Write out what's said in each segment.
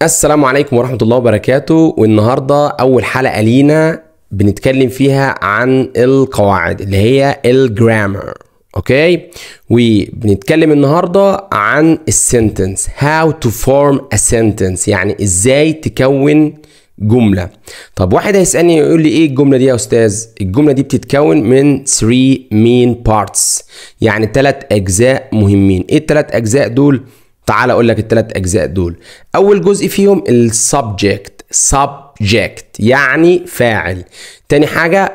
السلام عليكم ورحمة الله وبركاته. والنهاردة أول حلقة لينا بنتكلم فيها عن القواعد اللي هي الجرامر. اوكي، وبنتكلم النهاردة عن السنتنس، how to form a sentence، يعني ازاي تكون جملة. طب واحد هيسألني يقول لي ايه الجملة دي يا استاذ؟ الجملة دي بتتكون من 3 main parts، يعني 3 اجزاء مهمين. ايه ال3 اجزاء دول؟ تعال اقول لك ال3 اجزاء دول. اول جزء فيهم السبجكت، subject يعني فاعل. تاني حاجة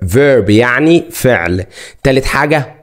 verb يعني فعل. تالت حاجة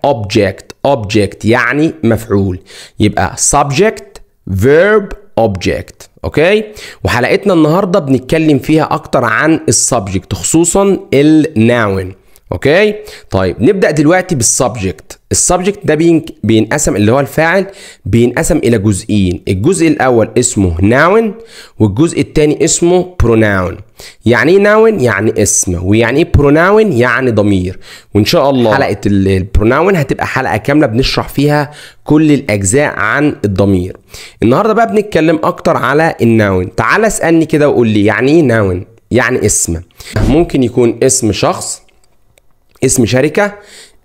object يعني مفعول. يبقى subject verb object. اوكي، وحلقتنا النهارده بنتكلم فيها اكتر عن السبجكت، خصوصا الناون. اوكي، طيب نبدأ دلوقتي بالسبجكت. السبجكت ده بينقسم، اللي هو الفاعل، بينقسم الى جزئين. الجزء الاول اسمه ناون، والجزء الثاني اسمه بروناون. يعني ايه ناون؟ يعني اسم. ويعني ايه بروناون؟ يعني ضمير. وان شاء الله حلقة البروناون هتبقى حلقة كاملة بنشرح فيها كل الاجزاء عن الضمير. النهارده بقى بنتكلم اكتر على الناون. تعال اسألني كده وقول لي يعني ايه ناون؟ يعني اسم. ممكن يكون اسم شخص، اسم شركة،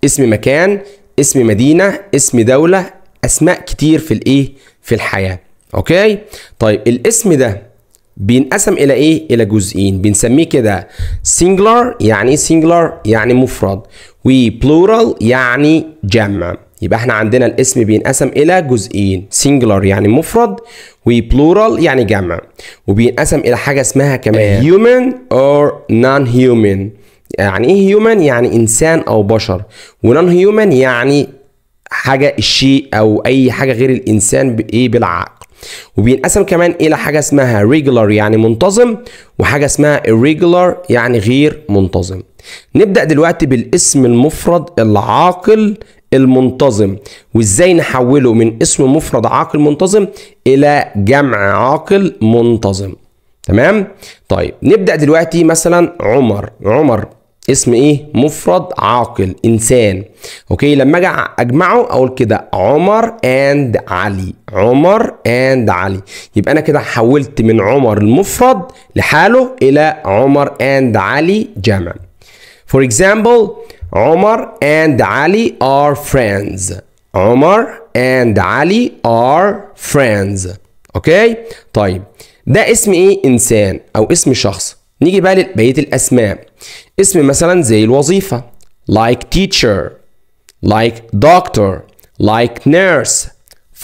اسم مكان، اسم مدينة، اسم دولة، اسماء كتير في الحياة. اوكي، طيب الاسم ده بينقسم الى ايه؟ الى جزئين، بنسميه كده singular. يعني ايه singular؟ يعني مفرد. و plural يعني جمع. يبقى احنا عندنا الاسم بينقسم الى جزئين، singular يعني مفرد، و plural يعني جمع. وبينقسم الى حاجة اسمها كمان human or non-human. يعني ايه هيومن؟ يعني انسان او بشر. ونون هيومن يعني حاجه، الشيء او اي حاجه غير الانسان بايه؟ بالعقل. وبينقسم كمان الى حاجه اسمها regular يعني منتظم، وحاجه اسمها irregular يعني غير منتظم. نبدا دلوقتي بالاسم المفرد العاقل المنتظم، وازاي نحوله من اسم مفرد عاقل منتظم الى جمع عاقل منتظم. تمام؟ طيب نبدأ دلوقتي مثلا عمر اسم ايه؟ مفرد عاقل، انسان. اوكي، لما اجي اجمعه اقول كده عمر اند علي، عمر اند علي. يبقى انا كده حولت من عمر المفرد لحاله الى عمر اند علي جمع. For example، عمر and علي are friends. عمر and علي are friends. اوكي، طيب ده اسم ايه؟ انسان او اسم شخص. نيجي بقى لبقيه الاسماء. اسم مثلا زي الوظيفه like teacher، like doctor، like nurse،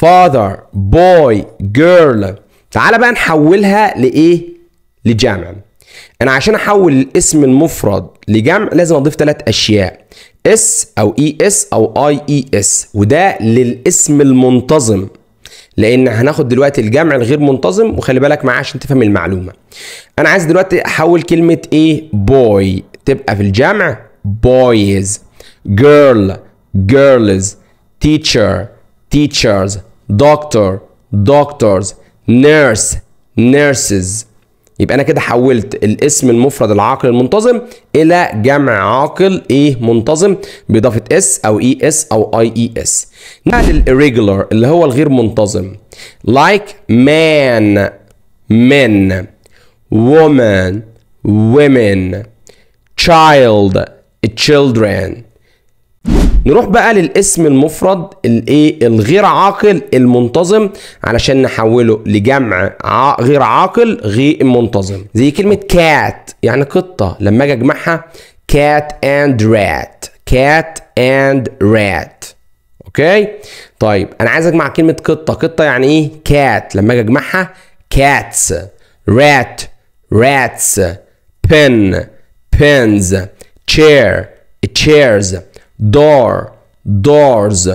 father، boy، girl. تعال بقى نحولها لايه؟ لجمع. انا عشان احول الاسم المفرد لجمع لازم اضيف 3 اشياء، اس او اي اس او اي اي اس، وده للاسم المنتظم، لان هناخد دلوقتي الجمع الغير منتظم. وخلي بالك معايا عشان تفهم المعلومه. انا عايز دلوقتي احول كلمه ايه؟ boy تبقى في الجمع boys، girl girls، teacher teachers، doctor doctors، nurse nurses. يبقى انا كده حولت الاسم المفرد العاقل المنتظم الى جمع عاقل ايه؟ منتظم، باضافه اس او اي اس او اي اي اس. نيجي للirregular اللي هو الغير منتظم like man men، woman women، child children. نروح بقى للاسم المفرد الايه؟ الغير عاقل المنتظم، علشان نحوله لجمع غير عاقل غير منتظم. زي كلمة cat يعني قطة، لما اجي اجمعها cat and rat، cat and rat. اوكي، طيب انا عايز اجمع كلمة قطة يعني ايه؟ cat، لما اجي اجمعها cats، rat rats، pen pens، chair chairs، door doors.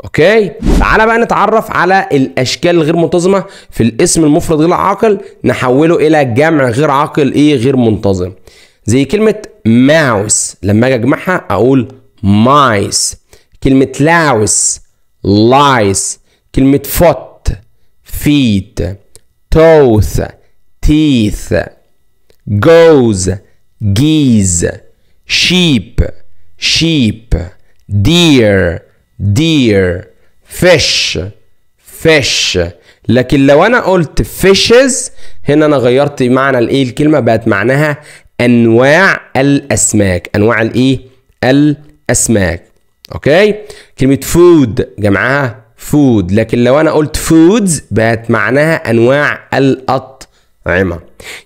اوكي، تعالى بقى نتعرف على الاشكال الغير منتظمه في الاسم المفرد غير عاقل، نحوله الى جمع غير عاقل ايه؟ غير منتظم. زي كلمه mouse، لما اجي اجمعها اقول mice. كلمه louse lice. كلمه foot feet، tooth teeth، goose geese، sheep sheep، deer deer، fish fish، لكن لو انا قلت fishes هنا انا غيرت معنى الايه الكلمه، بقت معناها انواع الاسماك. انواع الايه الاسماك. اوكي. كلمه food جمعها food، لكن لو انا قلت foods بقت معناها انواع الاطعمه.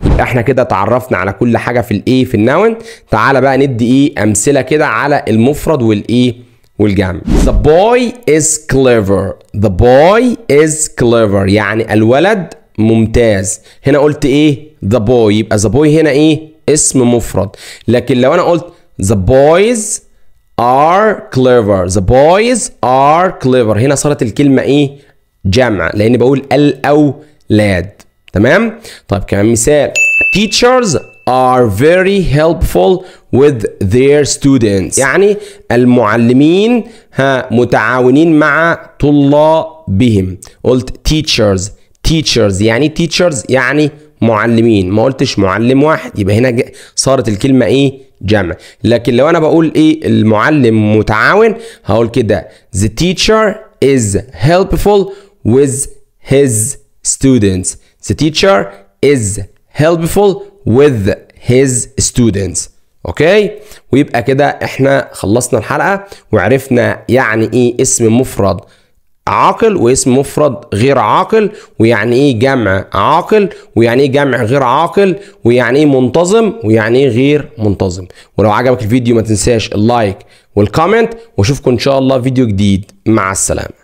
يبقى احنا كده تعرفنا على كل حاجه في الايه في النون. تعالى بقى ندي ايه امثله كده على المفرد والايه والجمع. The boy is clever. The boy is clever يعني الولد ممتاز. هنا قلت ايه the boy، يبقى the boy هنا ايه اسم مفرد. لكن لو انا قلت the boys are clever، the boys are clever، هنا صارت الكلمة ايه جمع، لان بقول الاولاد. تمام. طيب كمان مثال. Teachers are very helpful with their students، يعني المعلمين متعاونين مع طلابهم. قلت teachers يعني teachers يعني معلمين، ما قلتش معلم واحد، يبقى هنا صارت الكلمة ايه جمع. لكن لو انا بقول ايه المعلم متعاون هقول كده the teacher is helpful with his students. The teacher is helpful with his students. اوكي. ويبقى كده احنا خلصنا الحلقة وعرفنا يعني ايه اسم مفرد عاقل واسم مفرد غير عاقل، ويعني ايه جمع عاقل، ويعني ايه جمع غير عاقل، ويعني ايه منتظم، ويعني ايه غير منتظم. ولو عجبك الفيديو ما تنساش اللايك والكومنت، واشوفكم ان شاء الله فيديو جديد. مع السلامة.